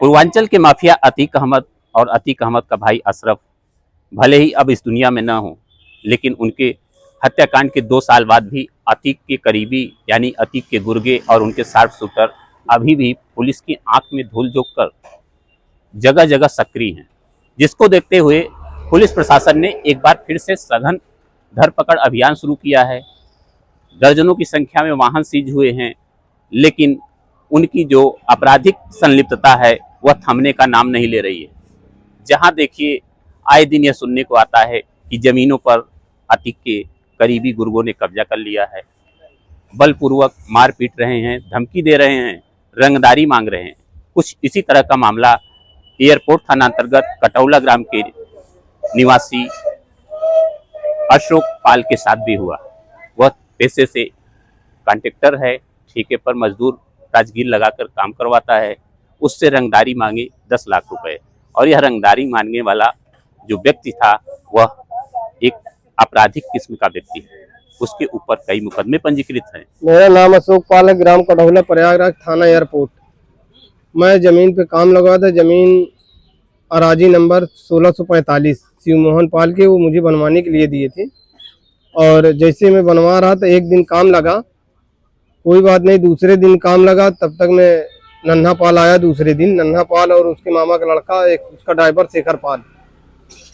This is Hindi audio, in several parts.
पूर्वांचल के माफिया अतीक अहमद और अतीक अहमद का भाई अशरफ भले ही अब इस दुनिया में न हो, लेकिन उनके हत्याकांड के 2 साल बाद भी अतीक के करीबी यानी अतीक के गुर्गे और उनके शार्प शूटर अभी भी पुलिस की आंख में धूल झोंक कर जगह जगह सक्रिय हैं, जिसको देखते हुए पुलिस प्रशासन ने एक बार फिर से सघन धरपकड़ अभियान शुरू किया है। दर्जनों की संख्या में वाहन सीज हुए हैं, लेकिन उनकी जो आपराधिक संलिप्तता है वह थमने का नाम नहीं ले रही है। जहां देखिए आए दिन यह सुनने को आता है कि जमीनों पर अतीक के करीबी गुर्गों ने कब्जा कर लिया है, बलपूर्वक मार पीट रहे हैं, धमकी दे रहे हैं, रंगदारी मांग रहे हैं। कुछ इसी तरह का मामला एयरपोर्ट थाना अंतर्गत कटौला ग्राम के निवासी अशोक पाल के साथ भी हुआ। वह पैसे से कॉन्ट्रैक्टर है, ठेके पर मजदूर राजगीर लगाकर काम करवाता है। उससे रंगदारी मांगे 10 लाख रुपए, और यह रंगदारी मांगने वाला जो व्यक्ति था वह एक आपराधिक किस्म का व्यक्ति है। उसके ऊपर कई मुकदमे पंजीकृत हैं। मेरा नाम अशोक पाल है, ग्राम कटौला, प्रयागराज थाना एयरपोर्ट। मैं जमीन पे काम लगा था। जमीन अराजी नंबर 1645 शिव मोहन पाल के, वो मुझे बनवाने के लिए दिए थे। और जैसे मैं बनवा रहा था, एक दिन काम लगा, कोई बात नहीं, दूसरे दिन काम लगा, तब तक मैं नन्हा पाल आया। दूसरे दिन नन्हा पाल और उसके मामा का लड़का, एक उसका ड्राइवर शेखर पाल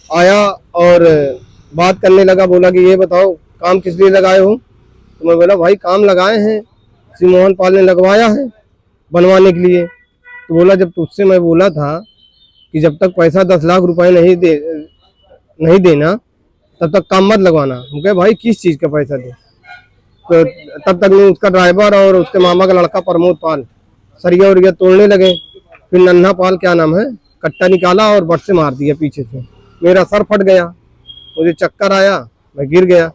आया और बात करने लगा। बोला कि ये बताओ काम किस लिए लगाए हो? तो मैं बोला भाई काम लगाए हैं, शिव मोहन पाल ने लगवाया है बनवाने के लिए। तो बोला जब तुझसे मैं बोला था कि जब तक पैसा 10 लाख रुपए नहीं देना तब तक काम मत लगवाना। हम कहे भाई किस चीज़ का पैसा दे? तो तब तक में उसका ड्राइवर और उसके मामा का लड़का प्रमोद पाल सरिया उरिया तोड़ने लगे। फिर नन्हा पाल, क्या नाम है, कट्टा निकाला और बट से मार दिया पीछे से। मेरा सर फट गया, मुझे चक्कर आया, मैं गिर गया।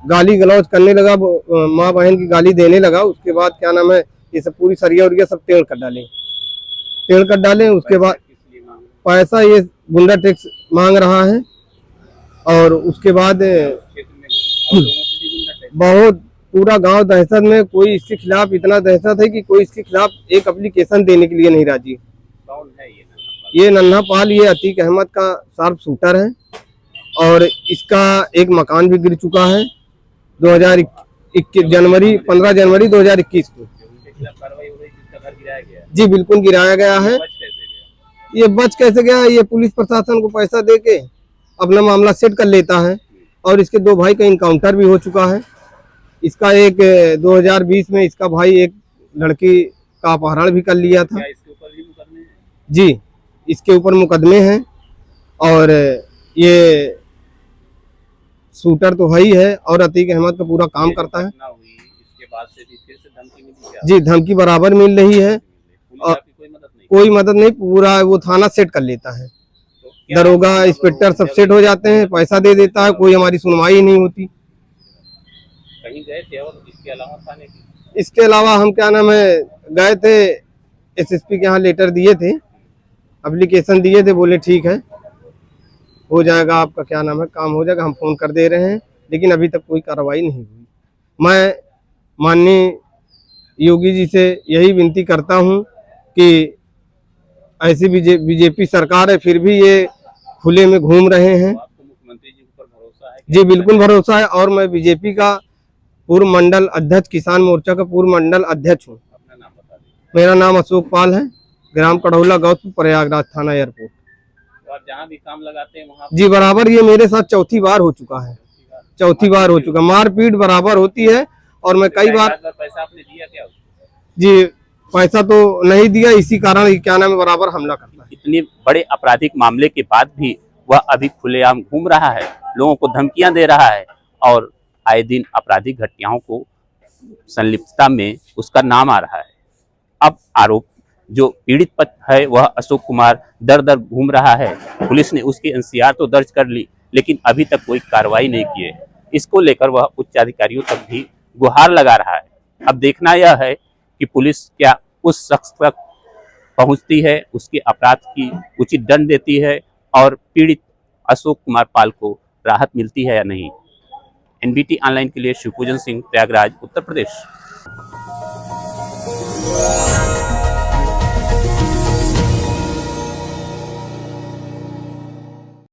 गाली गलौज करने लगा, माँ बहन की गाली देने लगा। उसके बाद क्या नाम है, ये सब पूरी सरिया उरिया सब टेढ़ कर डाले। उसके बाद पैसा ये गुंडा टैक्स मांग रहा है। और उसके बाद बहुत पूरा गांव दहशत में, कोई इसके खिलाफ इतना दहशत है कि कोई इसके खिलाफ एक एप्लीकेशन देने के लिए नहीं राजी। ये नन्हा पाल, ये अतीक अहमद का शार्प शूटर है और इसका एक मकान भी गिर चुका है 15 जनवरी 2021 को। जी बिल्कुल गिराया गया है। ये बच कैसे गया? ये पुलिस प्रशासन को पैसा देके अपना मामला सेट कर लेता है। और इसके 2 भाई का इनकाउंटर भी हो चुका है। इसका एक 2020 में इसका भाई एक लड़की का अपहरण भी कर लिया था। जी इसके ऊपर मुकदमे हैं। और ये शूटर तो है ही है और अतीक अहमद का पूरा काम करता है। जी धमकी बराबर मिल रही है और कोई मदद नहीं, पूरा वो थाना सेट कर लेता है। दरोगा इंस्पेक्टर सब सेट हो जाते हैं, पैसा दे देता है, कोई हमारी सुनवाई नहीं होती। कहीं गए थे और इसके अलावा थाने की? इसके अलावा हम क्या नाम है गए थे, एसएसपी के यहाँ लेटर दिए थे, एप्लीकेशन दिए थे, बोले ठीक है हो जाएगा आपका क्या नाम है काम हो जाएगा, हम फोन कर दे रहे हैं। लेकिन अभी तक कोई कार्रवाई नहीं हुई। मैं माननीय योगी जी से यही विनती करता हूं कि ऐसी बीजेपी सरकार है फिर भी ये खुले में घूम रहे हैं। आपको मुख्यमंत्री जी पर भरोसा है? जी बिल्कुल भरोसा है। और मैं बीजेपी का पूर्व मंडल अध्यक्ष, किसान मोर्चा का पूर्व मंडल अध्यक्ष हूँ। अपना नाम बता दीजिए। मेरा नाम अशोक पाल है, ग्राम कटौला, गौतपुर, प्रयागराज थाना एयरपोर्ट। तो आप जहाँ भी काम लगाते हैं वहाँ? जी बराबर, ये मेरे साथ चौथी बार हो चुका है। चौथी बार हो चुका, मारपीट बराबर होती है। और मैं कई बार पैसा आपने दिया क्या? जी पैसा तो नहीं दिया, इसी कारण क्या नाम है बराबर हमला करता है। इतने बड़े आपराधिक मामले के बाद भी वह अभी खुलेआम घूम रहा है, लोगों को धमकियां दे रहा है और आए दिन आपराधिक घटनाओं को संलिप्तता में उसका नाम आ रहा है। अब आरोप जो पीड़ित है वह अशोक कुमार दर दर घूम रहा है। पुलिस ने उसकी एनसीआर तो दर्ज कर ली, लेकिन अभी तक कोई कार्रवाई नहीं की है। इसको लेकर वह उच्च अधिकारियों तक भी गुहार लगा रहा है। अब देखना यह है कि पुलिस क्या उस शख्स तक पहुंचती है, उसके अपराध की उचित दंड देती है और पीड़ित अशोक कुमार पाल को राहत मिलती है या नहीं। एनबीटी ऑनलाइन के लिए शिवपूजन सिंह, प्रयागराज, उत्तर प्रदेश।